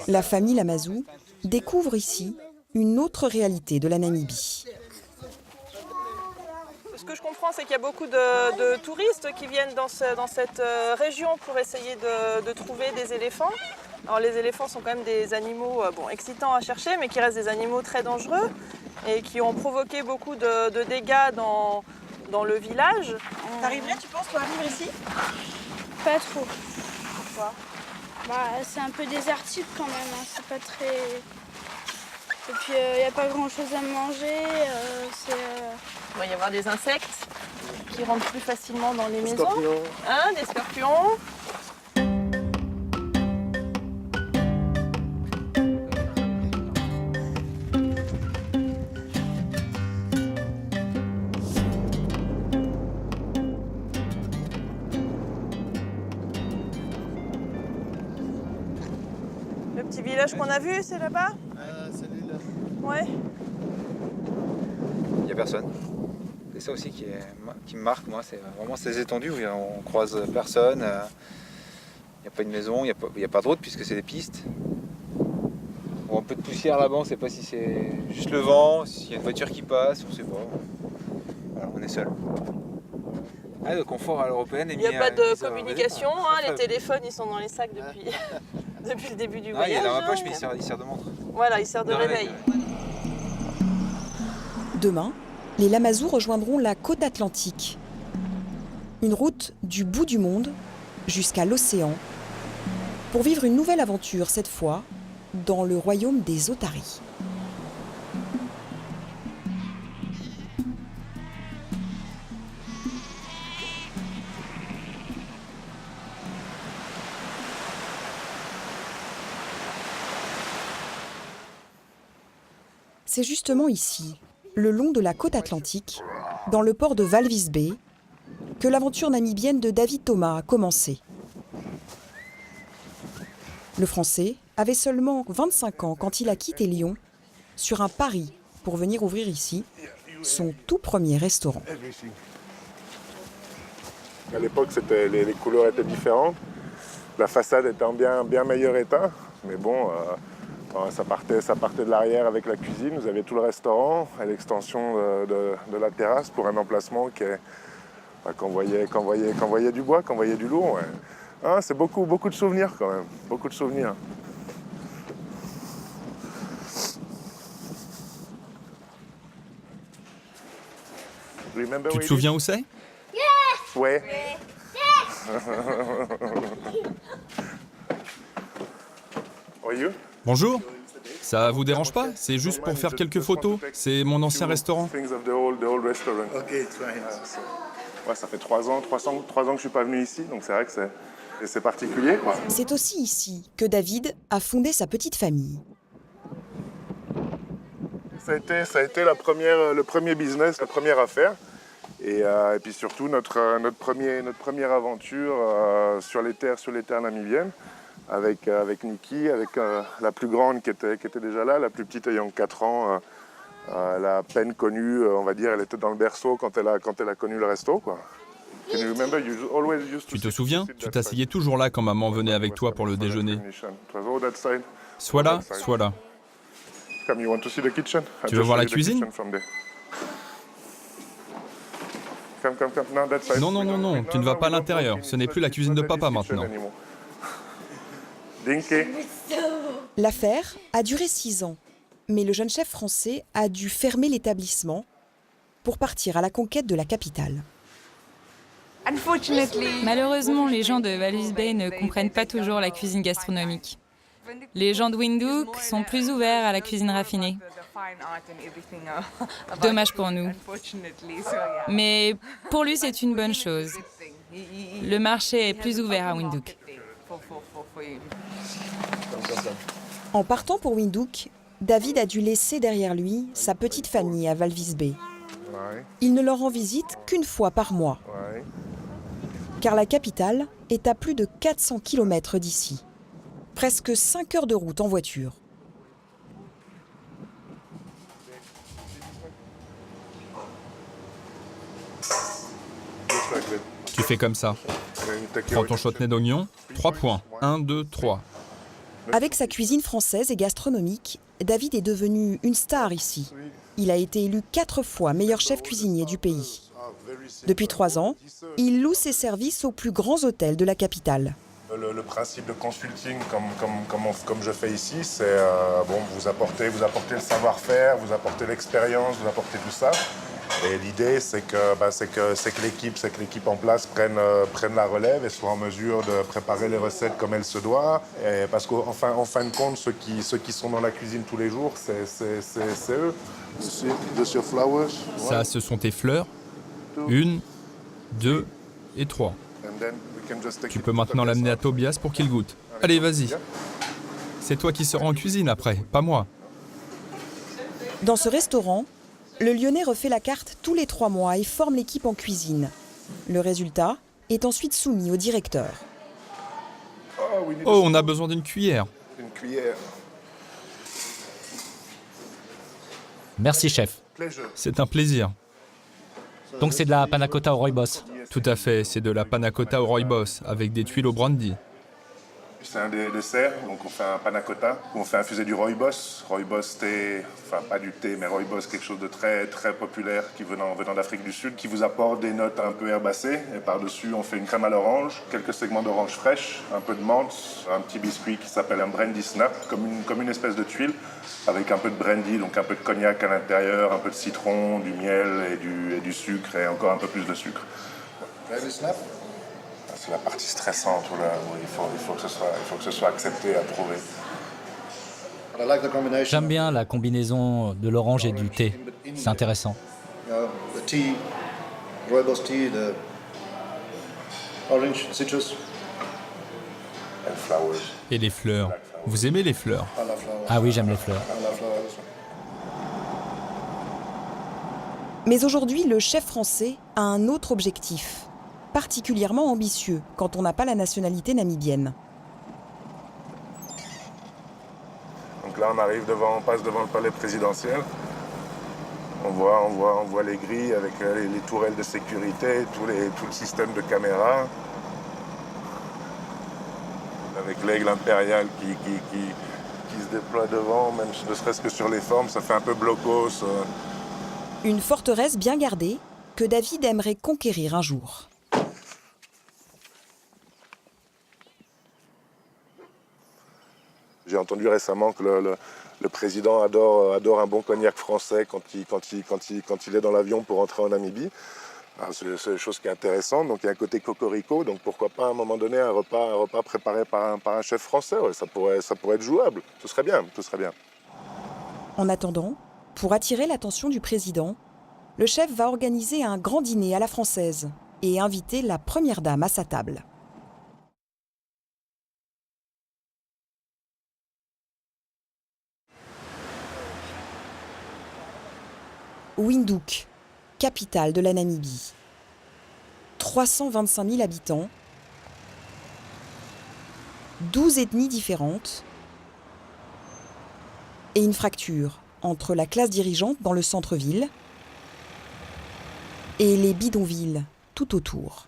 Speaker 3: La famille Lamazou découvre ici une autre réalité de la Namibie.
Speaker 1: Ce que je comprends, c'est qu'il y a beaucoup de touristes qui viennent dans cette région pour essayer de trouver des éléphants. Alors les éléphants sont quand même des animaux excitants à chercher, mais qui restent des animaux très dangereux et qui ont provoqué beaucoup de dégâts dans le village. T'arriverais, tu penses, toi, à vivre ici?
Speaker 6: Pas trop.
Speaker 1: Pourquoi?
Speaker 6: C'est un peu désertique quand même, hein. C'est pas très... Et puis il n'y a pas grand chose à manger.
Speaker 1: Il va y avoir des insectes qui rentrent plus facilement dans les maisons.
Speaker 8: Scorpions.
Speaker 1: Hein, des scorpions. Le petit village qu'on a vu, c'est là-bas?
Speaker 8: Celui-là.
Speaker 1: Ouais.
Speaker 2: Il n'y a personne. C'est ça aussi qui me marque, moi, c'est vraiment ces étendues où on croise personne. Il n'y a pas une maison, il n'y a pas de route puisque c'est des pistes. Bon, un peu de poussière là-bas, on ne sait pas si c'est juste le vent, s'il y a une voiture qui passe, on ne sait pas. Voilà, on est seul. Ah, le confort à l'européenne est
Speaker 1: Il
Speaker 2: mis.
Speaker 1: n'y a pas de communication, les téléphones ils sont dans les sacs depuis le début du voyage.
Speaker 2: Il est dans ma poche, mais il sert de montre.
Speaker 1: Voilà, il sert de réveil.
Speaker 3: Demain, les Lamazou rejoindront la côte atlantique. Une route du bout du monde jusqu'à l'océan pour vivre une nouvelle aventure, cette fois dans le royaume des otaries. C'est justement ici, le long de la côte atlantique, dans le port de Walvis Bay, que l'aventure namibienne de David Thomas a commencé. Le Français avait seulement 25 ans quand il a quitté Lyon sur un pari pour venir ouvrir ici son tout premier restaurant.
Speaker 5: À l'époque, les couleurs étaient différentes. La façade était en bien meilleur état, mais bon, ça partait de l'arrière avec la cuisine. Vous avez tout le restaurant et l'extension de la terrasse pour un emplacement qu'on voyait du bois, qu'on voyait du lourd. Ouais. Ah, c'est beaucoup de souvenirs quand même, beaucoup de souvenirs.
Speaker 15: Tu te souviens où c'est?
Speaker 5: Ouais.
Speaker 15: Bonjour. Ça vous dérange pas? C'est juste pour faire quelques photos. C'est mon ancien restaurant.
Speaker 5: Ouais, ça fait 3 ans que je suis pas venu ici, donc c'est vrai que c'est particulier, quoi.
Speaker 3: C'est aussi ici que David a fondé sa petite famille.
Speaker 5: Ça a été le premier business, la première affaire. Et puis surtout notre première aventure sur les terres namibiennes avec Niki, avec la plus grande qui était déjà là, la plus petite ayant 4 ans. Elle a à peine connu, on va dire, elle était dans le berceau quand elle a connu le resto, quoi.
Speaker 15: Tu te souviens? Tu t'asseyais toujours là quand maman venait avec toi pour le déjeuner. Soit là, soit là. Tu veux voir la cuisine?
Speaker 5: Come. No, that's
Speaker 15: Non, tu ne vas pas à l'intérieur. Ce n'est plus la cuisine de papa maintenant.
Speaker 5: Dinky.
Speaker 3: L'affaire a duré 6 ans, mais le jeune chef français a dû fermer l'établissement pour partir à la conquête de la capitale.
Speaker 13: Malheureusement, les gens de Walvis Bay ne comprennent pas toujours la cuisine gastronomique. Les gens de Windhoek sont plus ouverts à la cuisine raffinée. Dommage pour nous. Mais pour lui, c'est une bonne chose. Le marché est plus ouvert à Windhoek.
Speaker 3: En partant pour Windhoek, David a dû laisser derrière lui sa petite famille à Walvis Bay. Il ne leur rend visite qu'une fois par mois, car la capitale est à plus de 400 km d'ici. Presque 5 heures de route en voiture.
Speaker 15: Tu fais comme ça. Prends ton chutney d'oignon, 3 points. 1, 2, 3.
Speaker 3: Avec sa cuisine française et gastronomique, David est devenu une star ici. Il a été élu 4 fois meilleur chef cuisinier du pays. Depuis 3 ans, il loue ses services aux plus grands hôtels de la capitale.
Speaker 5: Le principe de consulting, comme je fais ici, c'est vous apportez le savoir-faire, vous apportez l'expérience, vous apportez tout ça. Et l'idée, c'est que l'équipe en place prenne la relève et soit en mesure de préparer les recettes comme elles se doivent. Et parce qu'en fin de compte, ceux qui sont dans la cuisine tous les jours, c'est eux.
Speaker 15: Ça, ce sont tes fleurs. 1, 2 et 3. Tu peux maintenant l'amener à Tobias pour qu'il goûte. Allez, vas-y. C'est toi qui seras en cuisine après, pas moi.
Speaker 3: Dans ce restaurant, le Lyonnais refait la carte tous les 3 mois et forme l'équipe en cuisine. Le résultat est ensuite soumis au directeur.
Speaker 15: Oh, on a besoin d'une cuillère.
Speaker 5: Une cuillère.
Speaker 12: Merci, chef.
Speaker 15: C'est un plaisir.
Speaker 12: Donc c'est de la panna cotta au rooibos.
Speaker 15: Tout à fait, c'est de la panna cotta au rooibos avec des tuiles au brandy.
Speaker 5: C'est un des desserts, donc on fait un panna cotta, où on fait infuser du rooibos. Rooibos thé, enfin pas du thé, mais rooibos, quelque chose de très très populaire qui venant d'Afrique du Sud, qui vous apporte des notes un peu herbacées. Et par-dessus, on fait une crème à l'orange, quelques segments d'orange fraîche, un peu de menthe, un petit biscuit qui s'appelle un brandy snap, comme une espèce de tuile, avec un peu de brandy, donc un peu de cognac à l'intérieur, un peu de citron, du miel et du sucre, et encore un peu plus de sucre. Brandy snap ? C'est la partie stressante où il faut que ce soit accepté, approuvé.
Speaker 12: J'aime bien la combinaison de l'orange et du thé. C'est intéressant.
Speaker 15: Et les fleurs. Vous aimez les fleurs?
Speaker 12: Ah oui, j'aime les fleurs.
Speaker 3: Mais aujourd'hui, le chef français a un autre objectif, particulièrement ambitieux quand on n'a pas la nationalité namibienne.
Speaker 5: Donc là, on passe devant le palais présidentiel. On voit les grilles avec les tourelles de sécurité, tout le système de caméras. Avec l'aigle impérial qui se déploie devant, même ne serait-ce que sur les formes, ça fait un peu blocos.
Speaker 3: Une forteresse bien gardée que David aimerait conquérir un jour.
Speaker 5: J'ai entendu récemment que le président adore un bon cognac français quand il est dans l'avion pour rentrer en Namibie. C'est une chose qui est intéressante, donc il y a un côté cocorico, donc pourquoi pas à un moment donné un repas préparé par un chef français, ouais, ça pourrait être jouable, tout serait bien.
Speaker 3: En attendant, pour attirer l'attention du président, le chef va organiser un grand dîner à la française et inviter la première dame à sa table. Windhoek, capitale de la Namibie. 325 000 habitants, 12 ethnies différentes et une fracture entre la classe dirigeante dans le centre-ville et les bidonvilles tout autour.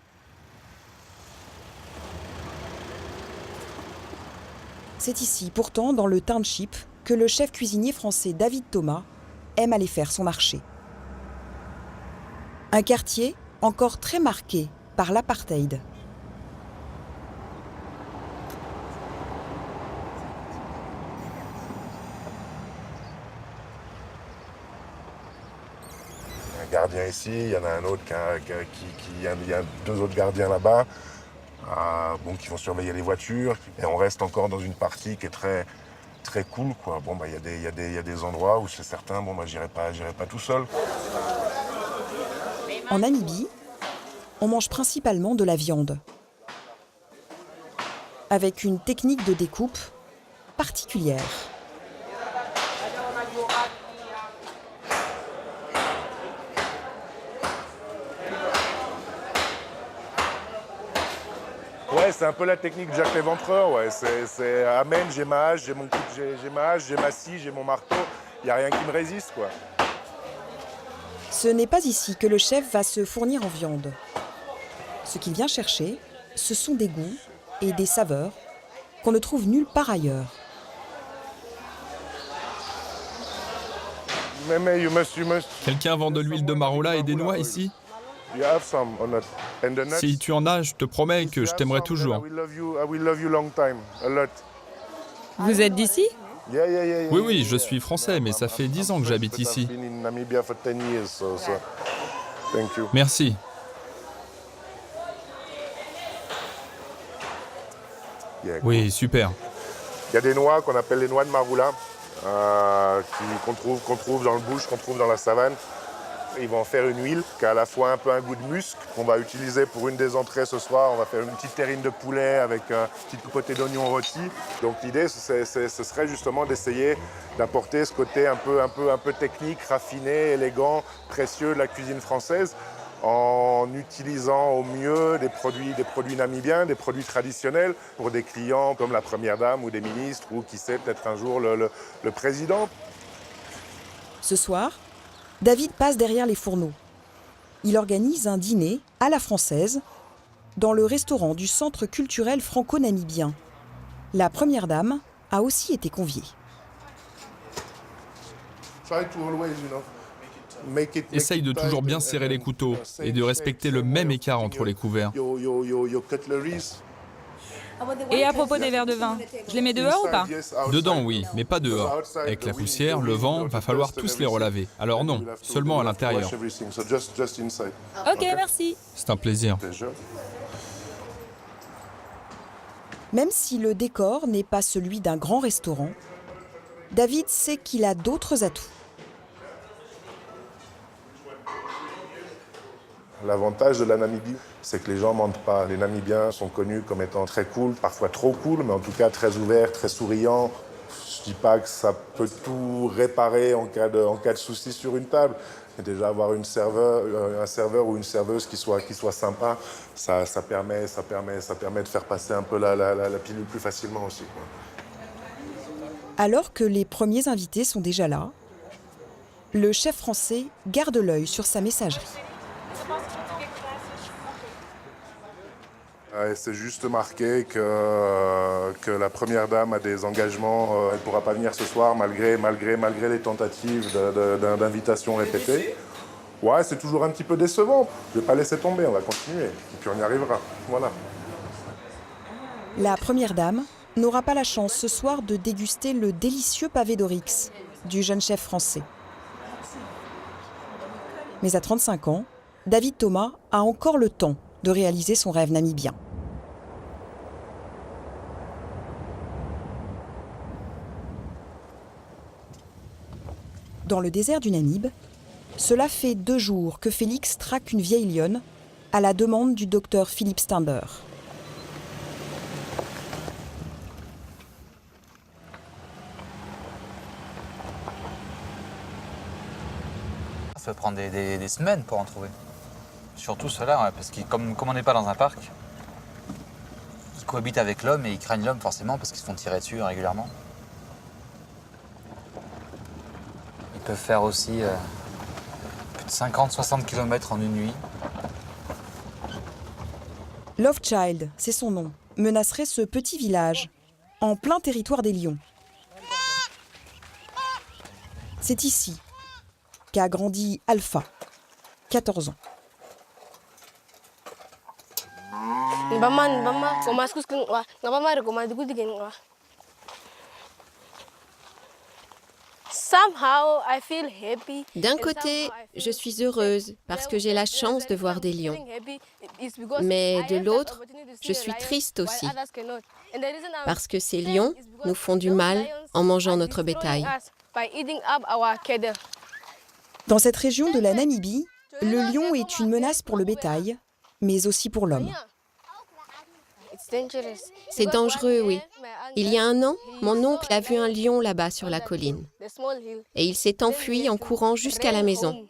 Speaker 3: C'est ici, pourtant, dans le township, que le chef cuisinier français David Thomas aime aller faire son marché. Un quartier encore très marqué par l'apartheid.
Speaker 5: gardien ici, il y en a un autre il y a 2 autres gardiens là-bas qui vont surveiller les voitures. Et on reste encore dans une partie qui est très, très cool, quoi. Bon, bah, il y a des endroits où c'est certain, bon, bah, j'irai pas tout seul.
Speaker 3: En Namibie, on mange principalement de la viande, avec une technique de découpe particulière.
Speaker 5: Ouais, c'est un peu la technique Jack l'Éventreur, ouais. C'est amen, j'ai ma hache, j'ai mon couteau, j'ai ma hache, j'ai ma scie, j'ai mon marteau. Il n'y a rien qui me résiste, quoi.
Speaker 3: Ce n'est pas ici que le chef va se fournir en viande. Ce qu'il vient chercher, ce sont des goûts et des saveurs qu'on ne trouve nulle part ailleurs.
Speaker 15: Quelqu'un vend de l'huile de marola et des noix ici? Si tu en as, je te promets que je t'aimerai toujours.
Speaker 13: Vous êtes d'ici?
Speaker 15: Oui, oui, je suis français, mais ça fait 10 ans que j'habite ici. Merci. Oui, super.
Speaker 5: Il y a des noix qu'on appelle les noix de maroula, qu'on trouve dans le bush, qu'on trouve dans la savane. Ils vont en faire une huile qui a à la fois un peu un goût de musc qu'on va utiliser pour une des entrées ce soir. On va faire une petite terrine de poulet avec une petite potée d'oignon rôti. Donc l'idée, ce serait justement d'essayer d'apporter ce côté un peu technique, raffiné, élégant, précieux de la cuisine française, en utilisant au mieux des produits namibiens, des produits traditionnels pour des clients comme la Première Dame ou des ministres ou qui sait peut-être un jour le président.
Speaker 3: Ce soir, David passe derrière les fourneaux. Il organise un dîner à la française dans le restaurant du Centre culturel franco-namibien. La Première Dame a aussi été conviée.
Speaker 15: Essaye de toujours bien serrer les couteaux et de respecter le même écart entre les couverts.
Speaker 13: Et à propos des verres de vin, je les mets dehors ou pas?
Speaker 15: Dedans, oui, mais pas dehors. Avec la poussière, le vent, va falloir tous les relaver. Alors non, seulement à l'intérieur.
Speaker 13: Ok, merci.
Speaker 15: C'est un plaisir.
Speaker 3: Même si le décor n'est pas celui d'un grand restaurant, David sait qu'il a d'autres atouts.
Speaker 5: L'avantage de la Namibie, c'est que les gens ne mentent pas. Les Namibiens sont connus comme étant très cool, parfois trop cool, mais en tout cas très ouverts, très souriants. Je ne dis pas que ça peut tout réparer en cas de souci sur une table. Mais déjà avoir un serveur ou une serveuse qui soit sympa, ça permet de faire passer un peu la pilule plus facilement aussi, quoi.
Speaker 3: Alors que les premiers invités sont déjà là, le chef français garde l'œil sur sa messagerie.
Speaker 5: C'est juste marqué que la Première Dame a des engagements. Elle ne pourra pas venir ce soir malgré les tentatives d'invitation répétées. Ouais, c'est toujours un petit peu décevant. Je ne vais pas laisser tomber, on va continuer. Et puis on y arrivera. Voilà.
Speaker 3: La Première Dame n'aura pas la chance ce soir de déguster le délicieux pavé d'Oryx du jeune chef français. Mais à 35 ans, David Thomas a encore le temps de réaliser son rêve namibien. Dans le désert du Namib, cela fait 2 jours que Félix traque une vieille lionne à la demande du docteur Philippe Steinber.
Speaker 11: Ça peut prendre des semaines pour en trouver. Surtout ceux-là, parce que comme on n'est pas dans un parc, ils cohabitent avec l'homme et ils craignent l'homme forcément parce qu'ils se font tirer dessus régulièrement. Ils peuvent faire aussi plus de 50-60 km en une nuit.
Speaker 3: Love Child, c'est son nom, menacerait ce petit village, en plein territoire des lions. C'est ici qu'a grandi Alpha, 14 ans.
Speaker 16: D'un côté, je suis heureuse parce que j'ai la chance de voir des lions. Mais de l'autre, je suis triste aussi parce que ces lions nous font du mal en mangeant notre bétail.
Speaker 3: Dans cette région de la Namibie, le lion est une menace pour le bétail, mais aussi pour l'homme.
Speaker 16: C'est dangereux, oui. Il y a un an, mon oncle a vu un lion là-bas sur la colline. Et il s'est enfui en courant jusqu'à la maison.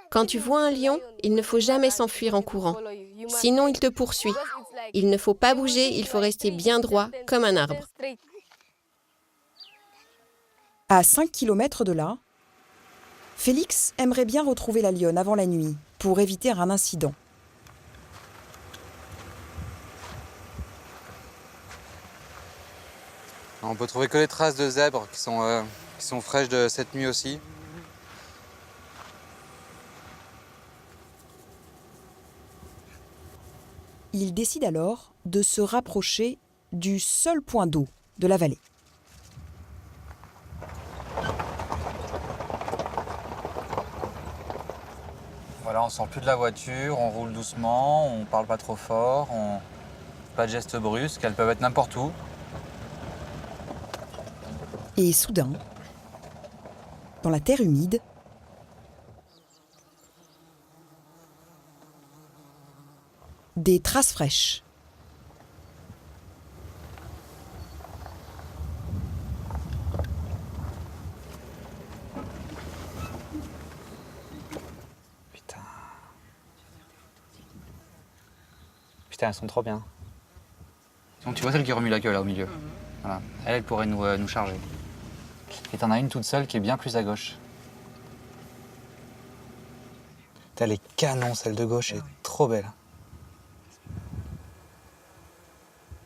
Speaker 16: Quand tu vois un lion, il ne faut jamais s'enfuir en courant. Sinon, il te poursuit. Il ne faut pas bouger, il faut rester bien droit, comme un arbre.
Speaker 3: À 5 km de là, Félix aimerait bien retrouver la lionne avant la nuit pour éviter un incident.
Speaker 11: On peut trouver que les traces de zèbres qui sont fraîches de cette nuit aussi.
Speaker 3: Il décide alors de se rapprocher du seul point d'eau de la vallée.
Speaker 11: Voilà, on sort plus de la voiture, on roule doucement, on parle pas trop fort, pas de gestes brusques, elles peuvent être n'importe où.
Speaker 3: Et soudain, dans la terre humide, des traces fraîches.
Speaker 11: Putain, elles sont trop bien. Donc, tu vois celle qui remue la queue là au milieu. Voilà. Elle pourrait nous charger. Et t'en as une toute seule qui est bien plus à gauche. T'as les canons, celle de gauche est trop belle.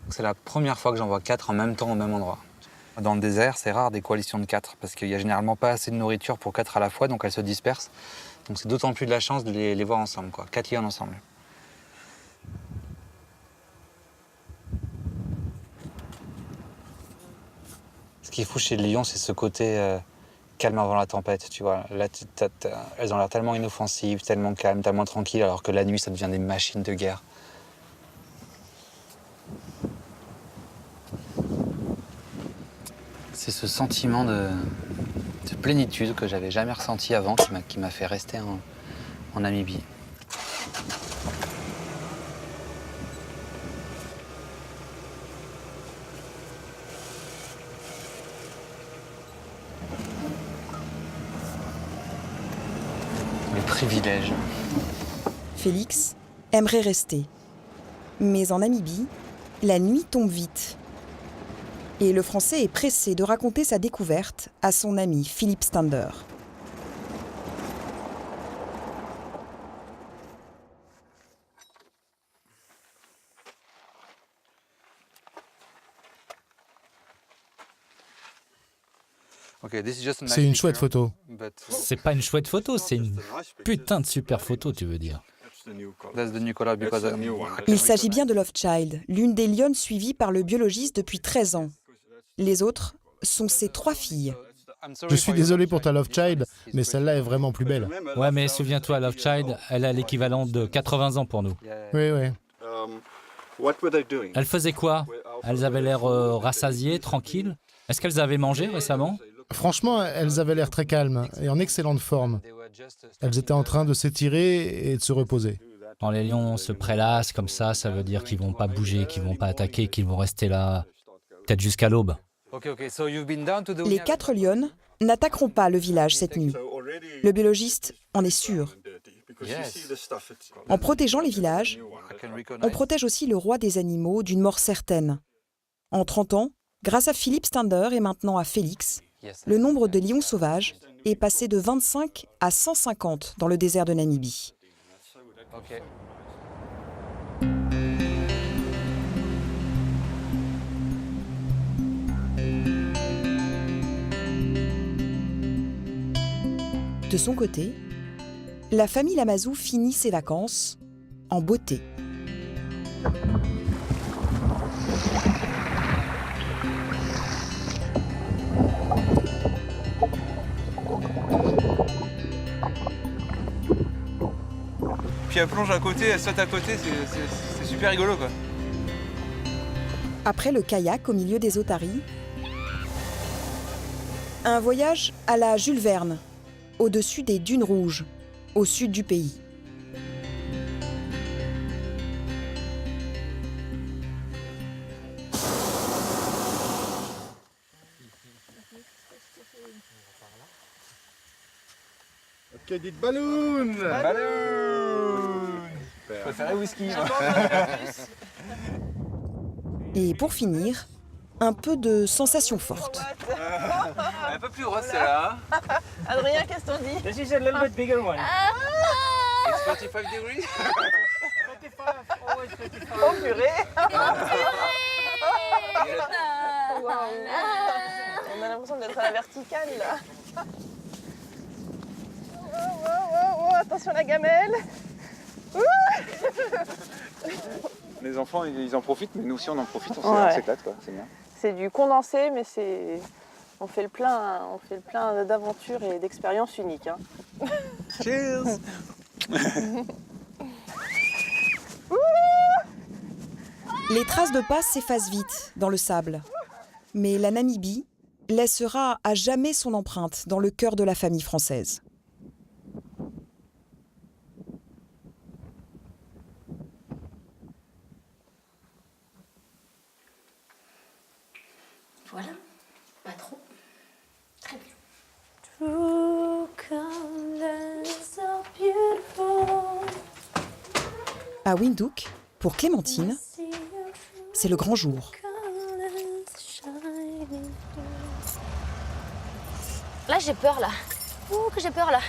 Speaker 11: C'est la première fois que j'en vois 4 en même temps au même endroit. Dans le désert, c'est rare des coalitions de 4 parce qu'il n'y a généralement pas assez de nourriture pour 4 à la fois, donc elles se dispersent. Donc c'est d'autant plus de la chance de les voir ensemble, quoi. 4 lions ensemble. Ce qui est fou chez le lion, c'est ce côté calme avant la tempête, tu vois. Là, elles ont l'air tellement inoffensives, tellement calmes, tellement tranquilles, alors que la nuit, ça devient des machines de guerre. C'est ce sentiment de plénitude que j'avais jamais ressenti avant qui m'a fait rester en Namibie. Le privilège.
Speaker 3: Félix aimerait rester. Mais en Namibie, la nuit tombe vite. Et le Français est pressé de raconter sa découverte à son ami Philippe Stander.
Speaker 10: C'est une chouette photo.
Speaker 12: C'est pas une chouette photo, c'est une putain de super photo, tu veux dire.
Speaker 3: Il s'agit bien de Love Child, l'une des lionnes suivies par le biologiste depuis 13 ans. Les autres sont ses 3 filles.
Speaker 10: Je suis désolé pour ta Love Child, mais celle-là est vraiment plus belle.
Speaker 12: Ouais, mais souviens-toi, Love Child, elle a l'équivalent de 80 ans pour nous.
Speaker 10: Oui, oui.
Speaker 12: Elles faisaient quoi? Elles avaient l'air rassasiées, tranquilles. Est-ce qu'elles avaient mangé récemment?
Speaker 10: Franchement, elles avaient l'air très calmes et en excellente forme. Elles étaient en train de s'étirer et de se reposer.
Speaker 12: Quand les lions se prélassent comme ça veut dire qu'ils vont pas bouger, qu'ils vont pas attaquer, qu'ils vont rester là, peut-être jusqu'à l'aube.
Speaker 3: Les 4 lionnes n'attaqueront pas le village cette nuit. Le biologiste en est sûr. En protégeant les villages, on protège aussi le roi des animaux d'une mort certaine. En 30 ans, grâce à Philippe Stander et maintenant à Félix, le nombre de lions sauvages est passé de 25 à 150 dans le désert de Namibie. De son côté, la famille Lamazou finit ses vacances en beauté.
Speaker 7: puis elle plonge à côté, elle saute à côté, c'est super rigolo quoi.
Speaker 3: Après le kayak au milieu des otaries, un voyage à la Jules Verne, au-dessus des dunes rouges, au sud du pays.
Speaker 8: Ok, dites balloon.
Speaker 7: Je préférais whisky.
Speaker 3: Et pour finir, un peu de sensations fortes.
Speaker 7: Un peu plus rose celle-là.
Speaker 1: Adrien, qu'est-ce qu'on dit?
Speaker 17: This is a little bit bigger one.
Speaker 7: It's 45 degrees.
Speaker 17: 35, always 35.
Speaker 1: Oh purée! Wow. On a l'impression d'être à la verticale là. Oh, attention la gamelle.
Speaker 7: Les enfants, ils en profitent, mais nous aussi on en profite, on s'éclate quoi, c'est bien.
Speaker 1: C'est du condensé, mais on fait le plein d'aventures et d'expériences uniques. Hein.
Speaker 7: Cheers.
Speaker 3: Les traces de pas s'effacent vite dans le sable. Mais la Namibie laissera à jamais son empreinte dans le cœur de la famille française.
Speaker 4: Voilà, pas trop. Très bien.
Speaker 3: À Windhoek, pour Clémentine, c'est le grand jour.
Speaker 4: Là, j'ai peur, là. Ouh, que j'ai peur, là.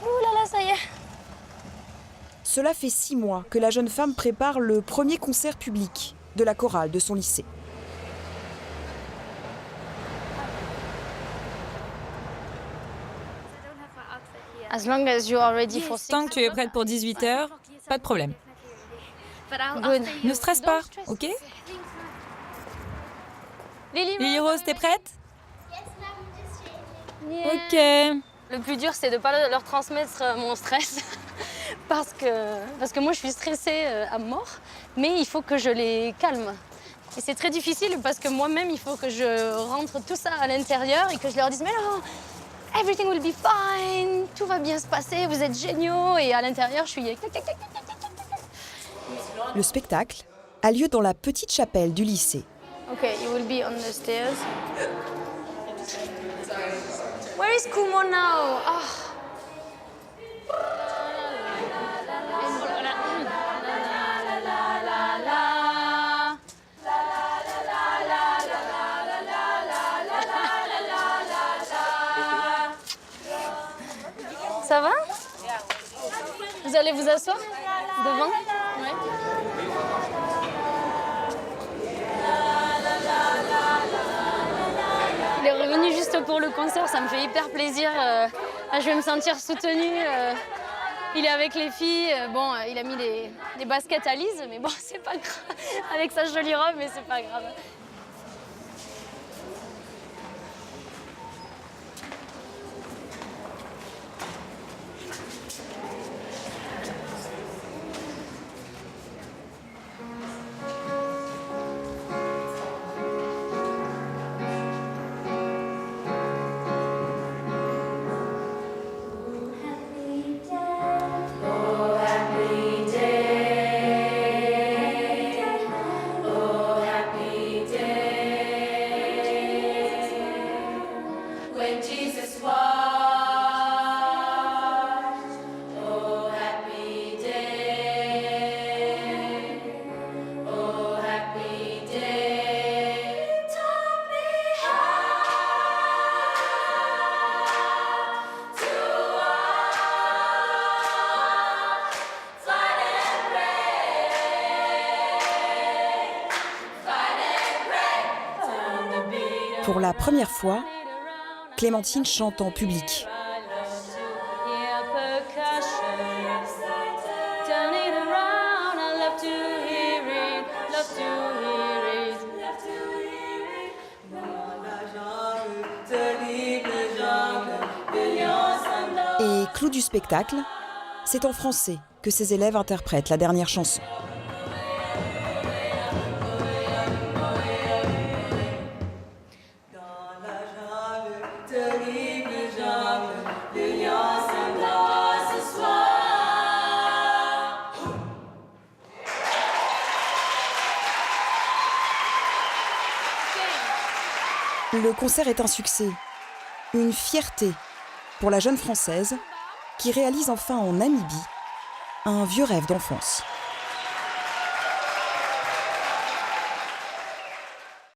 Speaker 4: Ouh là là, ça y est.
Speaker 3: Cela fait 6 mois que la jeune femme prépare le premier concert public de la chorale de son lycée.
Speaker 13: Tant que tu es prête pour 18h, pas de problème.
Speaker 4: Good.
Speaker 13: Ne stresse pas, ok? Lily Rose, t'es prête? Ok.
Speaker 4: Le plus dur, c'est de ne pas leur transmettre mon stress. parce que moi, je suis stressée à mort. Mais il faut que je les calme. Et c'est très difficile parce que moi-même, il faut que je rentre tout ça à l'intérieur et que je leur dise « Mais non, everything will be fine, tout va bien se passer, vous êtes géniaux. » Et à l'intérieur, je suis...
Speaker 3: Le spectacle a lieu dans la petite chapelle du lycée.
Speaker 4: Ok, you will be on the stairs. Where is Kumo now? Oh. Ça va? Vous allez vous asseoir devant? Ouais. Il est revenu juste pour le concert, ça me fait hyper plaisir. Là, je vais me sentir soutenue. Il est avec les filles. Bon, il a mis des baskets à Lise, mais bon, c'est pas grave. Avec sa jolie robe, mais c'est pas grave.
Speaker 3: Pour la première fois, Clémentine chante en public. Et clou du spectacle, c'est en français que ses élèves interprètent la dernière chanson. Le concert est un succès, une fierté pour la jeune Française qui réalise enfin en Namibie un vieux rêve d'enfance.